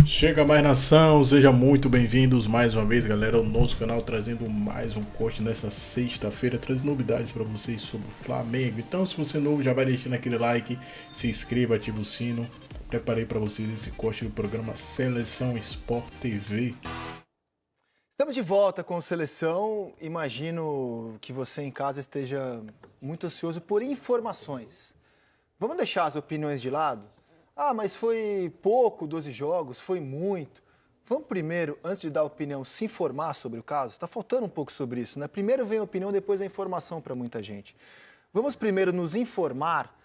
Chega mais nação, sejam muito bem-vindos mais uma vez, galera, ao nosso canal, trazendo mais um corte nessa sexta-feira, trazendo novidades para vocês sobre o Flamengo. Então, se você é novo, já vai deixando aquele like, se inscreva, ativa o sino. Preparei para vocês esse corte do programa Seleção Sport TV. Estamos de volta com o Seleção. Imagino que você em casa esteja muito ansioso por informações. Vamos deixar as opiniões de lado? Ah, mas foi pouco, 12 jogos, foi muito. Vamos primeiro, antes de dar opinião, se informar sobre o caso? Está faltando um pouco sobre isso, né? Primeiro vem a opinião, depois a informação para muita gente. Vamos primeiro nos informar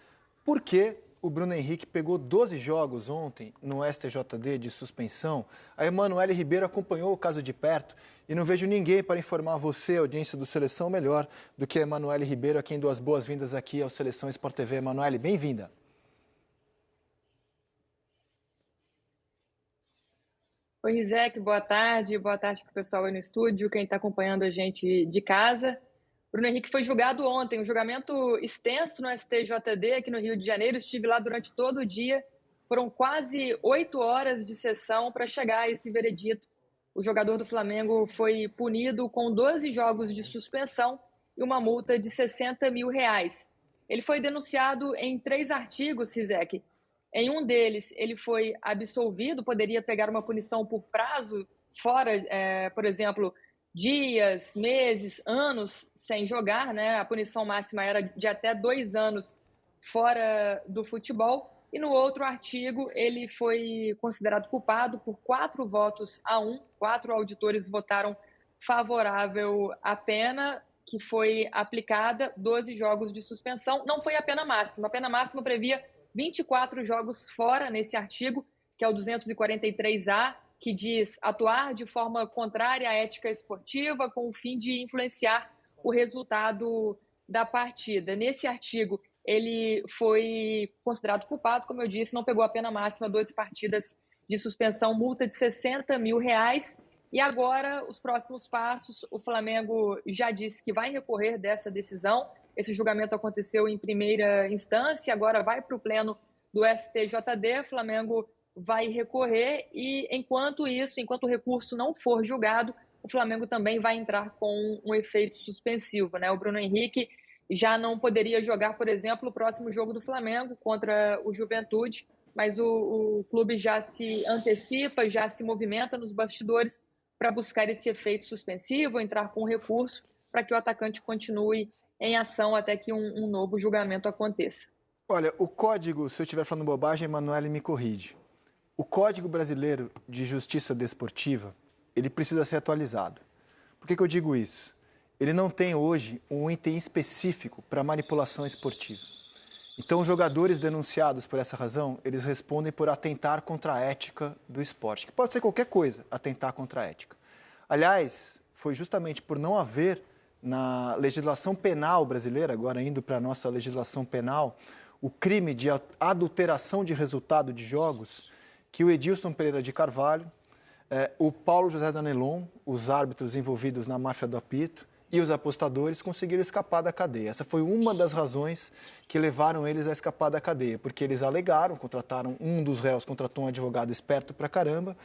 por que o Bruno Henrique pegou 12 jogos ontem no STJD de suspensão. A Emanuele Ribeiro acompanhou o caso de perto e não vejo ninguém para informar você, audiência do Seleção, melhor do que a Emanuele Ribeiro, a quem dou as boas-vindas aqui ao Seleção Sport TV. Emanuele, bem-vinda. Oi, Rizek, boa tarde para o pessoal aí no estúdio, quem está acompanhando a gente de casa. Bruno Henrique foi julgado ontem, um julgamento extenso no STJD aqui no Rio de Janeiro. Estive lá durante todo o dia, foram quase 8 horas de sessão para chegar a esse veredito. O jogador do Flamengo foi punido com 12 jogos de suspensão e uma multa de R$60 mil. Ele foi denunciado em 3 artigos, Rizek. Em um deles, ele foi absolvido, poderia pegar uma punição por prazo, fora, por exemplo, dias, meses, anos sem jogar, né? A punição máxima era de até 2 anos fora do futebol. E no outro artigo, ele foi considerado culpado por 4 votos a 1. 4 auditores votaram favorável à pena que foi aplicada, 12 jogos de suspensão. Não foi a pena máxima. A pena máxima previa 24 jogos fora nesse artigo, que é o 243A, que diz atuar de forma contrária à ética esportiva com o fim de influenciar o resultado da partida. Nesse artigo, ele foi considerado culpado, como eu disse, não pegou a pena máxima, 12 partidas de suspensão, multa de R$60 mil. E agora, os próximos passos, o Flamengo já disse que vai recorrer dessa decisão. Esse julgamento aconteceu em primeira instância, agora vai para o pleno do STJD, o Flamengo vai recorrer e, enquanto o recurso não for julgado, o Flamengo também vai entrar com um efeito suspensivo, né? O Bruno Henrique já não poderia jogar, por exemplo, o próximo jogo do Flamengo contra o Juventude, mas o clube já se antecipa, já se movimenta nos bastidores para buscar esse efeito suspensivo, entrar com recurso para que o atacante continue em ação até que um novo julgamento aconteça. Olha, o código, se eu estiver falando bobagem, Emanuele me corrige. O Código Brasileiro de Justiça Desportiva, ele precisa ser atualizado. Por que eu digo isso? Ele não tem hoje um item específico para manipulação esportiva. Então, os jogadores denunciados por essa razão, eles respondem por atentar contra a ética do esporte, que pode ser qualquer coisa, atentar contra a ética. Aliás, foi justamente por não haver na legislação penal brasileira, agora indo para a nossa legislação penal, o crime de adulteração de resultado de jogos, que o Edilson Pereira de Carvalho, o Paulo José Danelon, os árbitros envolvidos na máfia do apito e os apostadores conseguiram escapar da cadeia. Essa foi uma das razões que levaram eles a escapar da cadeia, porque eles alegaram, um dos réus contratou um advogado esperto pra caramba,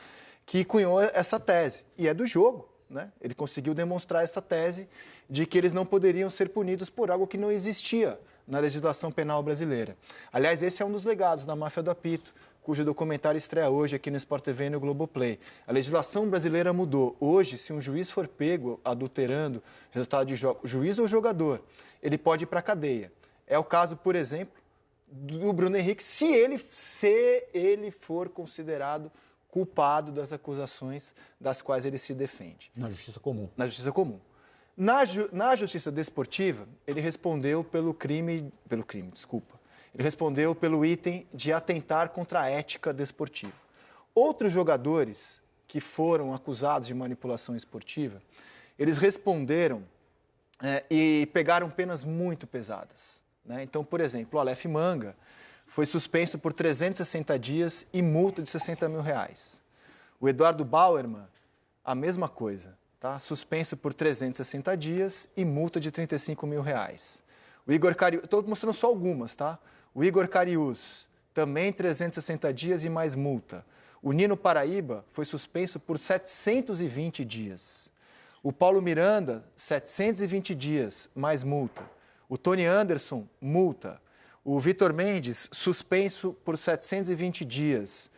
que cunhou essa tese, e é do jogo. Né? Ele conseguiu demonstrar essa tese de que eles não poderiam ser punidos por algo que não existia na legislação penal brasileira. Aliás, esse é um dos legados da máfia do apito, cujo documentário estreia hoje aqui no Sport TV e no Globoplay. A legislação brasileira mudou. Hoje, se um juiz for pego adulterando resultado de jogo, juiz ou jogador, ele pode ir para a cadeia. É o caso, por exemplo, do Bruno Henrique, se ele for considerado culpado das acusações das quais ele se defende. Na justiça comum. Na justiça comum. Na justiça desportiva, ele respondeu Ele respondeu pelo item de atentar contra a ética desportiva. Outros jogadores que foram acusados de manipulação esportiva, eles responderam e pegaram penas muito pesadas. Né? Então, por exemplo, o Aleph Manga foi suspenso por 360 dias e multa de R$60 mil. O Eduardo Bauerman, a mesma coisa, tá? Suspenso por 360 dias e multa de R$35 mil. O Igor Cariús, estou mostrando só algumas, tá? O Igor Cariús, também 360 dias e mais multa. O Nino Paraíba foi suspenso por 720 dias. O Paulo Miranda, 720 dias, mais multa. O Tony Anderson, multa. O Vitor Mendes, suspenso por 720 dias.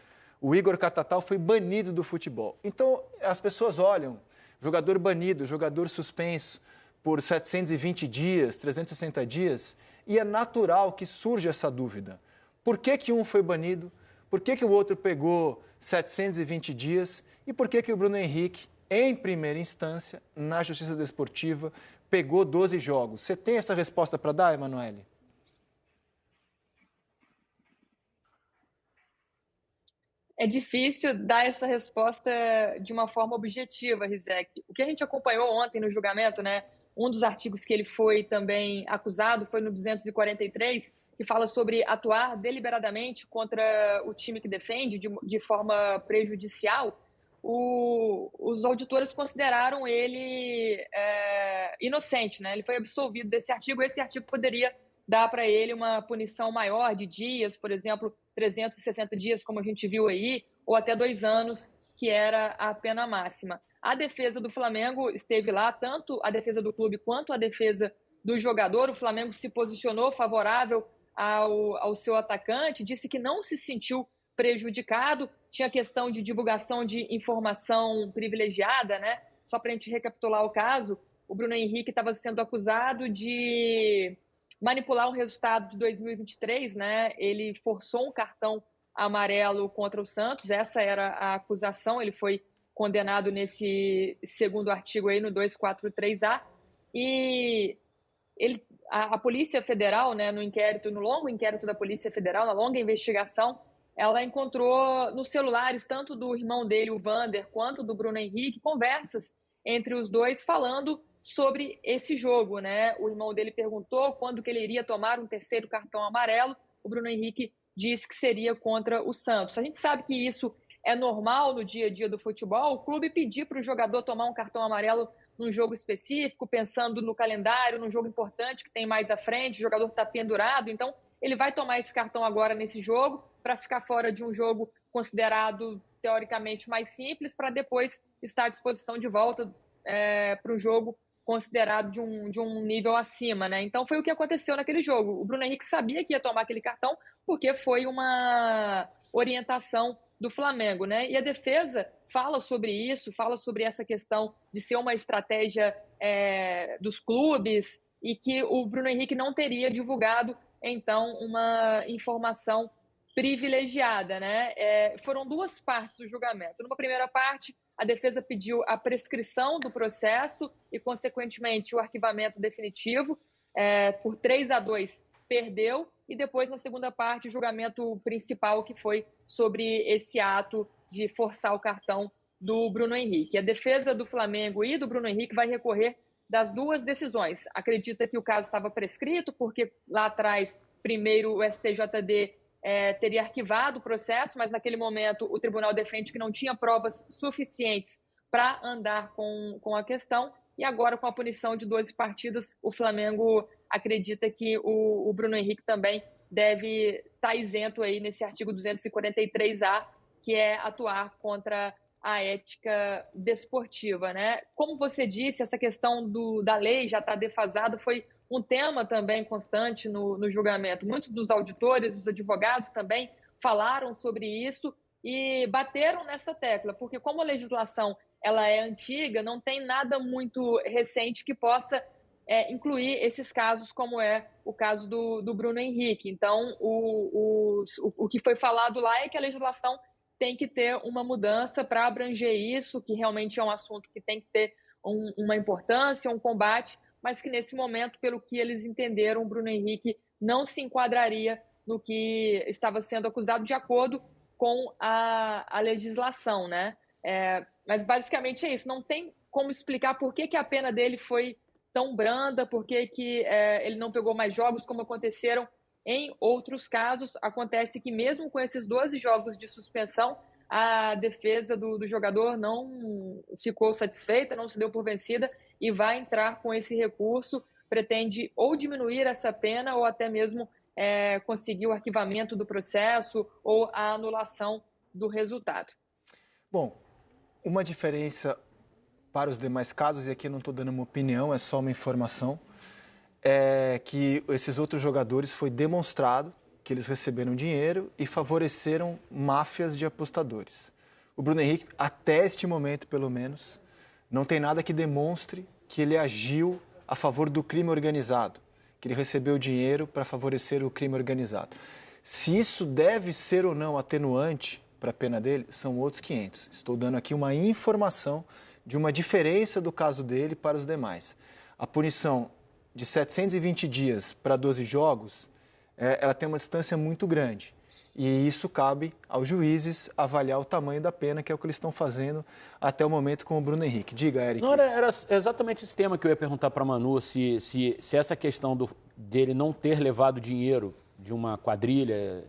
O Igor Catatal foi banido do futebol. Então, as pessoas olham, jogador banido, jogador suspenso por 720 dias, 360 dias, e é natural que surja essa dúvida. Por que um foi banido? Por que o outro pegou 720 dias? E por que o Bruno Henrique, em primeira instância, na Justiça Desportiva, pegou 12 jogos? Você tem essa resposta para dar, Emanuele? É difícil dar essa resposta de uma forma objetiva, Rizek. O que a gente acompanhou ontem no julgamento, né? Um dos artigos que ele foi também acusado foi no 243, que fala sobre atuar deliberadamente contra o time que defende de forma prejudicial. Os auditores consideraram ele inocente, né? Ele foi absolvido desse artigo. Esse artigo poderia dar para ele uma punição maior de dias, por exemplo, 360 dias, como a gente viu aí, ou até 2 anos, que era a pena máxima. A defesa do Flamengo esteve lá, tanto a defesa do clube quanto a defesa do jogador. O Flamengo se posicionou favorável ao seu atacante, disse que não se sentiu prejudicado. Tinha questão de divulgação de informação privilegiada, né? Só para a gente recapitular o caso, o Bruno Henrique estava sendo acusado de manipular o resultado de 2023, né? Ele forçou um cartão amarelo contra o Santos, essa era a acusação. Ele foi condenado nesse segundo artigo aí, no 243A, e a Polícia Federal, né, no longo inquérito da Polícia Federal, na longa investigação, ela encontrou nos celulares, tanto do irmão dele, o Vander, quanto do Bruno Henrique, conversas entre os dois falando sobre esse jogo, né? O irmão dele perguntou quando que ele iria tomar um terceiro cartão amarelo. O Bruno Henrique disse que seria contra o Santos. A gente sabe que isso é normal no dia a dia do futebol. O clube pedir para o jogador tomar um cartão amarelo num jogo específico, pensando no calendário, num jogo importante que tem mais à frente, o jogador está pendurado, então ele vai tomar esse cartão agora nesse jogo para ficar fora de um jogo considerado teoricamente mais simples, para depois estar à disposição de volta para o jogo considerado de um nível acima, né? Então foi o que aconteceu naquele jogo. O Bruno Henrique sabia que ia tomar aquele cartão porque foi uma orientação do Flamengo, né? E a defesa fala sobre isso, fala sobre essa questão de ser uma estratégia dos clubes e que o Bruno Henrique não teria divulgado, então, uma informação privilegiada, né? Foram 2 partes do julgamento. Numa primeira parte, a defesa pediu a prescrição do processo e, consequentemente, o arquivamento definitivo. Por 3-2, perdeu. E depois, na segunda parte, o julgamento principal, que foi sobre esse ato de forçar o cartão do Bruno Henrique. A defesa do Flamengo e do Bruno Henrique vai recorrer das 2 decisões. Acredita que o caso estava prescrito, porque lá atrás, primeiro, o STJD teria arquivado o processo, mas naquele momento o tribunal defende que não tinha provas suficientes para andar com a questão. E agora, com a punição de 12 partidas, o Flamengo acredita que o Bruno Henrique também deve estar isento aí nesse artigo 243A, que é atuar contra a ética desportiva, né? Como você disse, essa questão da lei já está defasada, foi um tema também constante no julgamento. Muitos dos auditores, dos advogados também falaram sobre isso e bateram nessa tecla, porque como a legislação ela é antiga, não tem nada muito recente que possa incluir esses casos, como é o caso do Bruno Henrique. Então, o que foi falado lá é que a legislação tem que ter uma mudança para abranger isso, que realmente é um assunto que tem que ter uma importância, um combate, mas que nesse momento, pelo que eles entenderam, o Bruno Henrique não se enquadraria no que estava sendo acusado de acordo com a legislação, né? Mas basicamente é isso, não tem como explicar por que a pena dele foi tão branda, por que ele não pegou mais jogos, como aconteceram em outros casos. Acontece que mesmo com esses 12 jogos de suspensão, a defesa do jogador não ficou satisfeita, não se deu por vencida e vai entrar com esse recurso, pretende ou diminuir essa pena ou até mesmo conseguir o arquivamento do processo ou a anulação do resultado. Bom, uma diferença para os demais casos, e aqui eu não estou dando uma opinião, é só uma informação, é que esses outros jogadores foi demonstrado que eles receberam dinheiro e favoreceram máfias de apostadores. O Bruno Henrique, até este momento pelo menos, não tem nada que demonstre que ele agiu a favor do crime organizado, que ele recebeu dinheiro para favorecer o crime organizado. Se isso deve ser ou não atenuante para a pena dele, são outros 500. Estou dando aqui uma informação de uma diferença do caso dele para os demais. A punição de 720 dias para 12 jogos, ela tem uma distância muito grande. E isso cabe aos juízes avaliar o tamanho da pena, que é o que eles estão fazendo até o momento com o Bruno Henrique. Diga, Eric. Não, era exatamente esse tema que eu ia perguntar para a Manu, se essa questão dele não ter levado dinheiro de uma quadrilha,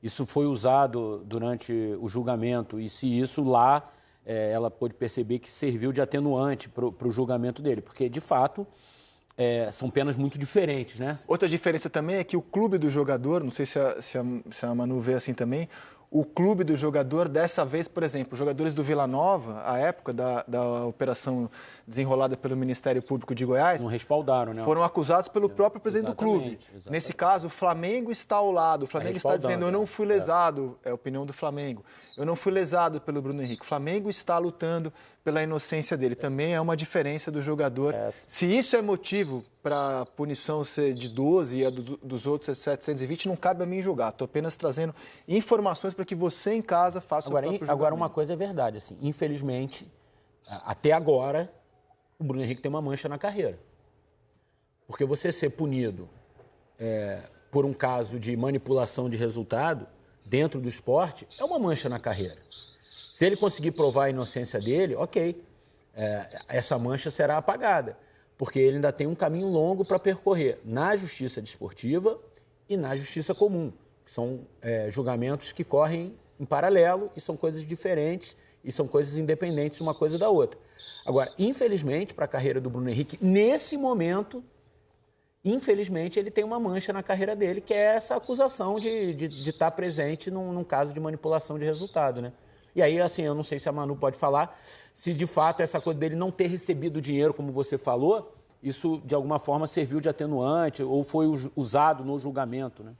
isso foi usado durante o julgamento, e se isso lá ela pôde perceber que serviu de atenuante para o julgamento dele, porque, de fato, são penas muito diferentes, né? Outra diferença também é que o clube do jogador, não sei se a Manu vê assim também, o clube do jogador, dessa vez, por exemplo, os jogadores do Vila Nova, à época da operação desenrolada pelo Ministério Público de Goiás, não respaldaram, né? Foram acusados pelo próprio presidente do clube. Exatamente. Nesse caso, o Flamengo está ao lado. O Flamengo está dizendo, eu não fui lesado, é a opinião do Flamengo. Eu não fui lesado pelo Bruno Henrique. O Flamengo está lutando pela inocência dele. Também é uma diferença do jogador. Se isso é motivo para a punição ser de 12 e a dos outros ser 720, não cabe a mim julgar. Estou apenas trazendo informações para que você em casa faça o próprio julgamento. Agora, uma coisa é verdade, assim, infelizmente, até agora, o Bruno Henrique tem uma mancha na carreira. Porque você ser punido por um caso de manipulação de resultado dentro do esporte é uma mancha na carreira. Se ele conseguir provar a inocência dele, ok, essa mancha será apagada, porque ele ainda tem um caminho longo para percorrer na justiça desportiva e na justiça comum, que são julgamentos que correm em paralelo e são coisas diferentes e são coisas independentes uma coisa da outra. Agora, infelizmente, para a carreira do Bruno Henrique, nesse momento, infelizmente, ele tem uma mancha na carreira dele, que é essa acusação de estar presente num caso de manipulação de resultado, né? E aí, assim, eu não sei se a Manu pode falar se, de fato, essa coisa dele não ter recebido dinheiro, como você falou, isso, de alguma forma, serviu de atenuante ou foi usado no julgamento, né?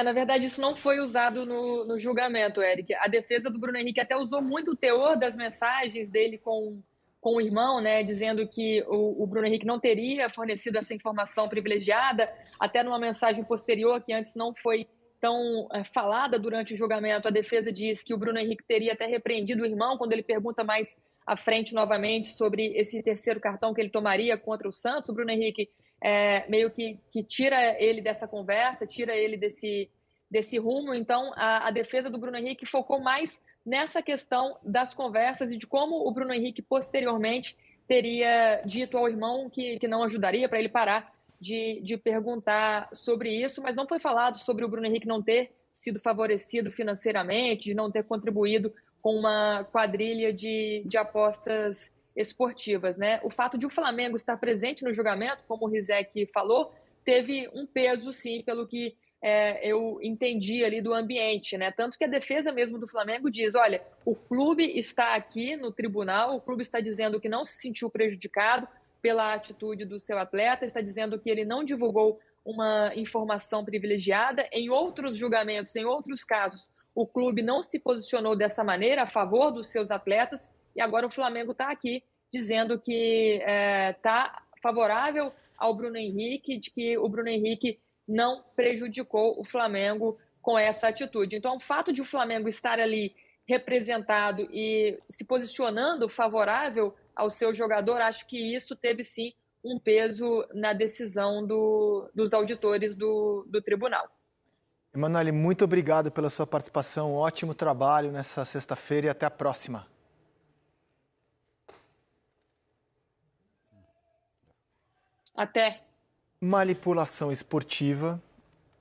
Na verdade, isso não foi usado no julgamento, Eric. A defesa do Bruno Henrique até usou muito o teor das mensagens dele com o irmão, né, dizendo que o Bruno Henrique não teria fornecido essa informação privilegiada, até numa mensagem posterior, que antes não foi tão falada durante o julgamento. A defesa diz que o Bruno Henrique teria até repreendido o irmão quando ele pergunta mais à frente novamente sobre esse terceiro cartão que ele tomaria contra o Santos. O Bruno Henrique meio que tira ele dessa conversa, tira ele desse rumo. Então, a defesa do Bruno Henrique focou mais nessa questão das conversas e de como o Bruno Henrique, posteriormente, teria dito ao irmão que não ajudaria, para ele parar de perguntar sobre isso, mas não foi falado sobre o Bruno Henrique não ter sido favorecido financeiramente, de não ter contribuído com uma quadrilha de apostas esportivas, né? O fato de o Flamengo estar presente no julgamento, como o Rizek falou, teve um peso, sim, pelo que eu entendi ali do ambiente, né? Tanto que a defesa mesmo do Flamengo diz, olha, o clube está aqui no tribunal, o clube está dizendo que não se sentiu prejudicado pela atitude do seu atleta, está dizendo que ele não divulgou uma informação privilegiada. Em outros julgamentos, em outros casos, o clube não se posicionou dessa maneira a favor dos seus atletas, e agora o Flamengo está aqui dizendo que está favorável ao Bruno Henrique, de que o Bruno Henrique não prejudicou o Flamengo com essa atitude. Então, o fato de o Flamengo estar ali representado e se posicionando favorável ao seu jogador, acho que isso teve, sim, um peso na decisão dos auditores do tribunal. Emanuele, muito obrigado pela sua participação. Ótimo trabalho nessa sexta-feira e até a próxima. Até. Manipulação esportiva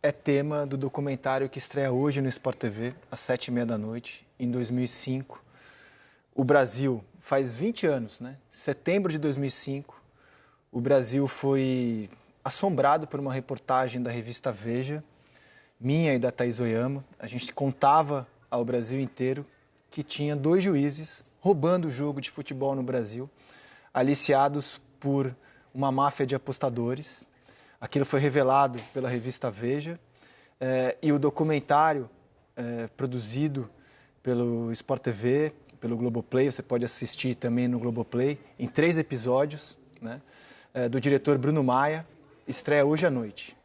é tema do documentário que estreia hoje no Sport TV, às 7h30 da noite, em 2005. O Brasil faz 20 anos, né? Setembro de 2005, o Brasil foi assombrado por uma reportagem da revista Veja, minha e da Thaís Oyama. A gente contava ao Brasil inteiro que tinha 2 juízes roubando o jogo de futebol no Brasil, aliciados por uma máfia de apostadores. Aquilo foi revelado pela revista Veja e o documentário produzido pelo Sport TV, pelo Globoplay, você pode assistir também no Globoplay, em 3 episódios, né, do diretor Bruno Maia, estreia hoje à noite.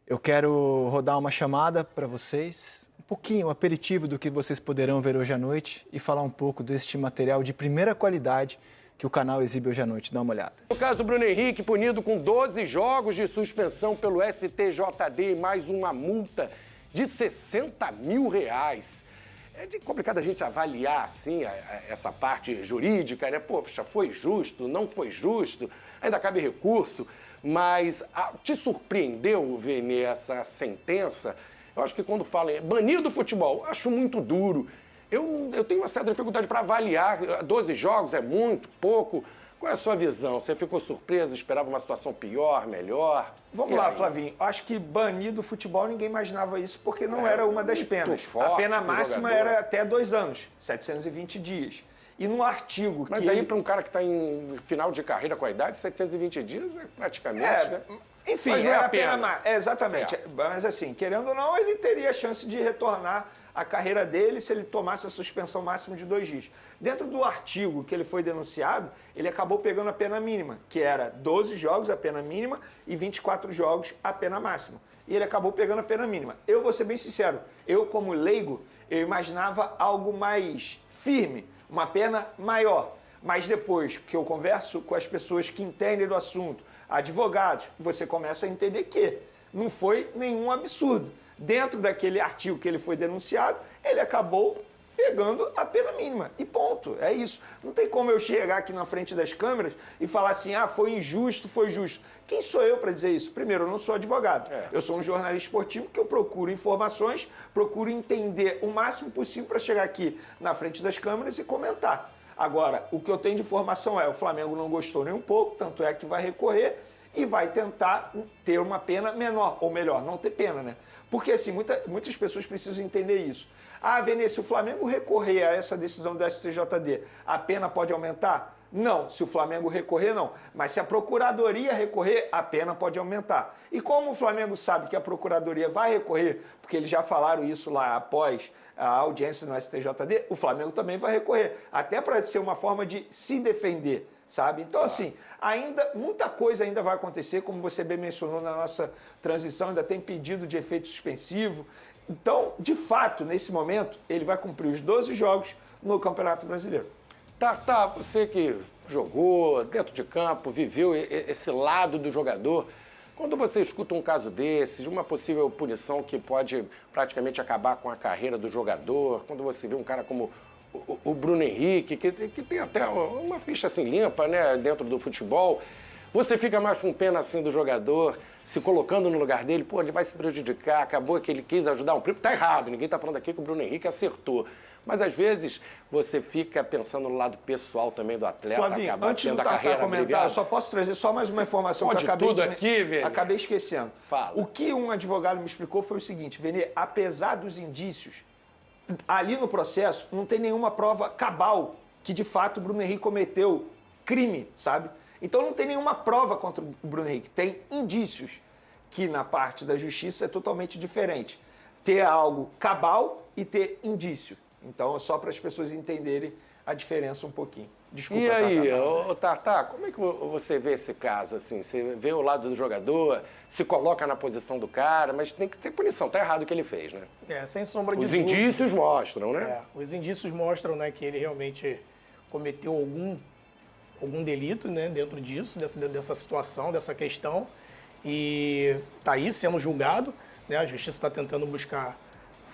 Eu quero rodar uma chamada para vocês, um pouquinho, um aperitivo do que vocês poderão ver hoje à noite e falar um pouco deste material de primeira qualidade que o canal exibe hoje à noite. Dá uma olhada. No caso do Bruno Henrique, punido com 12 jogos de suspensão pelo STJD e mais uma multa de R$60 mil. É complicado a gente avaliar, assim, essa parte jurídica, né? Poxa, foi justo, não foi justo, ainda cabe recurso, mas te surpreendeu, Vene, essa sentença? Eu acho que quando fala em banir do futebol, acho muito duro. Eu tenho uma certa dificuldade para avaliar. 12 jogos é muito, pouco. Qual é a sua visão? Você ficou surpreso, esperava uma situação pior, melhor? Vamos lá, Flavinho. Acho que banir do futebol ninguém imaginava isso, porque não era uma das penas. A pena máxima era até 2 anos, 720 dias. E no artigo Mas aí, para um cara que está em final de carreira com a idade, 720 dias é praticamente... né? Enfim, era a pena máxima. Exatamente. Certo. Mas assim, querendo ou não, ele teria a chance de retornar à carreira dele se ele tomasse a suspensão máxima de 2 dias. Dentro do artigo que ele foi denunciado, ele acabou pegando a pena mínima, que era 12 jogos a pena mínima e 24 jogos a pena máxima. E ele acabou pegando a pena mínima. Eu vou ser bem sincero, eu como leigo, eu imaginava algo mais firme, uma pena maior. Mas depois que eu converso com as pessoas que entendem do assunto, advogados, você começa a entender que não foi nenhum absurdo. Dentro daquele artigo que ele foi denunciado, ele acabou pegando a pena mínima. E ponto. É isso. Não tem como eu chegar aqui na frente das câmeras e falar assim, foi injusto, foi justo. Quem sou eu para dizer isso? Primeiro, eu não sou advogado. Eu sou um jornalista esportivo que eu procuro informações, procuro entender o máximo possível para chegar aqui na frente das câmeras e comentar. Agora, o que eu tenho de informação o Flamengo não gostou nem um pouco, tanto é que vai recorrer e vai tentar ter uma pena menor, ou melhor, não ter pena, né? Porque, assim, muitas pessoas precisam entender isso. Vene, se o Flamengo recorrer a essa decisão do STJD, a pena pode aumentar? Não. Se o Flamengo recorrer, não. Mas se a Procuradoria recorrer, a pena pode aumentar. E como o Flamengo sabe que a Procuradoria vai recorrer, porque eles já falaram isso lá após a audiência no STJD, o Flamengo também vai recorrer. Até para ser uma forma de se defender, sabe? Então, assim, muita coisa ainda vai acontecer, como você bem mencionou na nossa transição, ainda tem pedido de efeito suspensivo. Então, de fato, nesse momento, ele vai cumprir os 12 jogos no Campeonato Brasileiro. Tá, você que jogou dentro de campo, viveu esse lado do jogador, quando você escuta um caso desse, de uma possível punição que pode praticamente acabar com a carreira do jogador, quando você vê um cara como o Bruno Henrique, que tem até uma ficha assim limpa, né, dentro do futebol, você fica mais com pena assim do jogador, se colocando no lugar dele, ele vai se prejudicar, acabou que ele quis ajudar um primo, tá errado, ninguém tá falando aqui que o Bruno Henrique acertou. Mas às vezes você fica pensando no lado pessoal também do atleta, Flavinho, acaba antes tendo do a carreira comentar, abreviada. eu só posso trazer só mais uma informação que eu acabei esquecendo. Fala. O que um advogado me explicou foi o seguinte, Vene, apesar dos indícios, ali no processo não tem nenhuma prova cabal que de fato o Bruno Henrique cometeu crime, sabe? Então não tem nenhuma prova contra o Bruno Henrique, tem indícios, que na parte da justiça é totalmente diferente. Ter algo cabal e ter indício. Então é só para as pessoas entenderem a diferença um pouquinho. Desculpa, e aí, Tartá, como é que você vê esse caso? Assim? Você vê o lado do jogador, se coloca na posição do cara, mas tem que ter punição. Tá errado o que ele fez, né? Sem sombra de Os dúvida. indícios mostram, né? Os indícios mostram, né, que ele realmente cometeu algum delito, né, dentro disso, dessa situação, dessa questão. E tá aí sendo julgado, né? A justiça está tentando buscar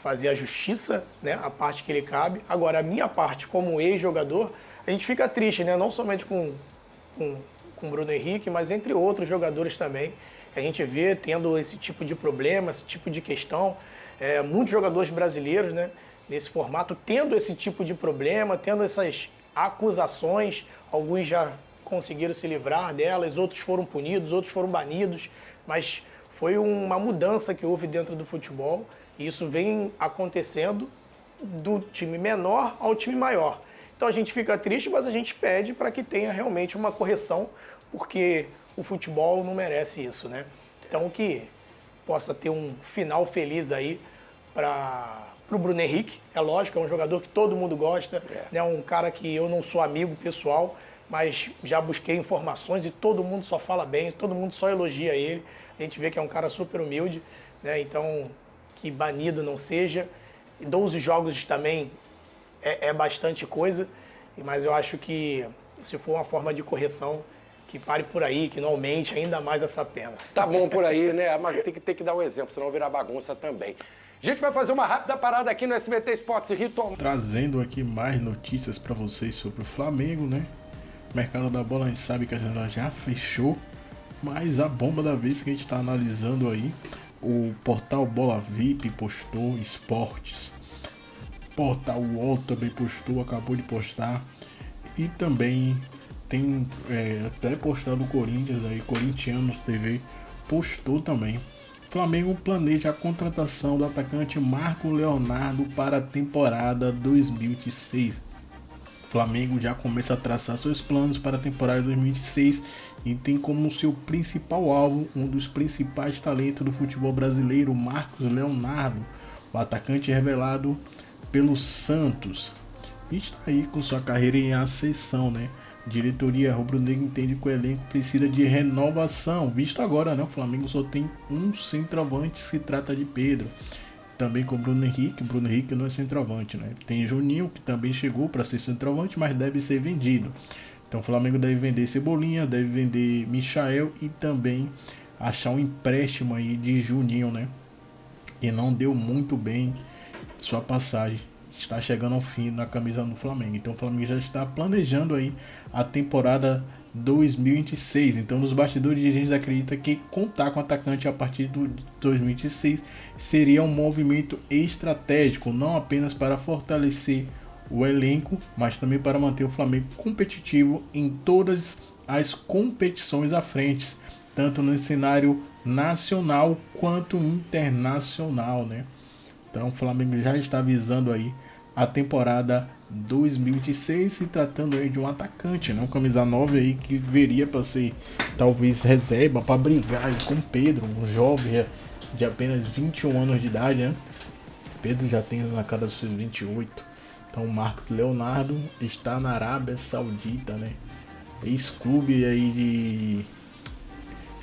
fazer a justiça, né, a parte que ele cabe. Agora, a minha parte, como ex-jogador, a gente fica triste, né? Não somente com o Bruno Henrique, mas entre outros jogadores também, que a gente vê tendo esse tipo de problema, esse tipo de questão. Muitos jogadores brasileiros, né, nesse formato, tendo esse tipo de problema, tendo essas acusações, alguns já conseguiram se livrar delas, outros foram punidos, outros foram banidos, Mas foi uma mudança que houve dentro do futebol e isso vem acontecendo do time menor ao time maior. Então a gente fica triste, mas a gente pede para que tenha realmente uma correção, porque o futebol não merece isso, né? Então que possa ter um final feliz aí para o Bruno Henrique. É lógico, é um jogador que todo mundo gosta, né? Um cara que eu não sou amigo pessoal, mas já busquei informações e todo mundo só fala bem, todo mundo só elogia ele. A gente vê que é um cara super humilde, né? Então que banido não seja. 12 jogos também é bastante coisa, mas eu acho que se for uma forma de correção, que pare por aí, que não aumente ainda mais essa pena. Tá bom por aí, né? Mas tem que dar um exemplo, senão virar bagunça também. A gente vai fazer uma rápida parada aqui no SBT Esportes Ritual. Trazendo aqui mais notícias para vocês sobre o Flamengo, né? O mercado da bola a gente sabe que a janela já fechou, mas a bomba da vez que a gente está analisando aí, o portal Bola VIP postou esportes. O portal UOL também postou, acabou de postar. E também tem até postado o Corinthians aí, Corintianos TV postou também. Flamengo planeja a contratação do atacante Marco Leonardo para a temporada 2026. Flamengo já começa a traçar seus planos para a temporada 2026 e tem como seu principal alvo um dos principais talentos do futebol brasileiro, Marcos Leonardo, o atacante revelado pelo Santos. E está aí com sua carreira em ascensão, né? Diretoria rubro-negra entende que o elenco precisa de renovação, visto agora, né? O Flamengo só tem um centroavante, se trata de Pedro. Também com o Bruno Henrique não é centroavante, né? Tem Juninho, que também chegou para ser centroavante, mas deve ser vendido. Então o Flamengo deve vender Cebolinha, deve vender Michael e também achar um empréstimo aí de Juninho, né? Que não deu muito bem sua passagem. Está chegando ao fim na camisa do Flamengo. Então o Flamengo já está planejando aí a temporada 2026. Então nos bastidores, os dirigentes acreditam que contar com o atacante a partir de 2026 seria um movimento estratégico, não apenas para fortalecer o elenco, mas também para manter o Flamengo competitivo em todas as competições à frente, tanto no cenário nacional quanto internacional, né? Então o Flamengo já está visando aí a temporada 2026, se tratando aí de um atacante, né? Um camisa 9 aí que viria para ser talvez reserva para brigar aí com Pedro, um jovem de apenas 21 anos de idade, né? Pedro já tem na cara dos seus 28. Então o Marcos Leonardo está na Arábia Saudita, né? Ex-clube aí de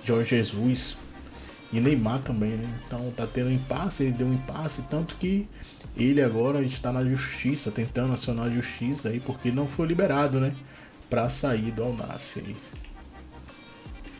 Jorge Jesus e Neymar também, né? Então tá tendo impasse, ele deu um impasse, tanto que ele agora está na justiça, tentando acionar a justiça aí, porque não foi liberado, né? Pra sair do Al Nassr aí.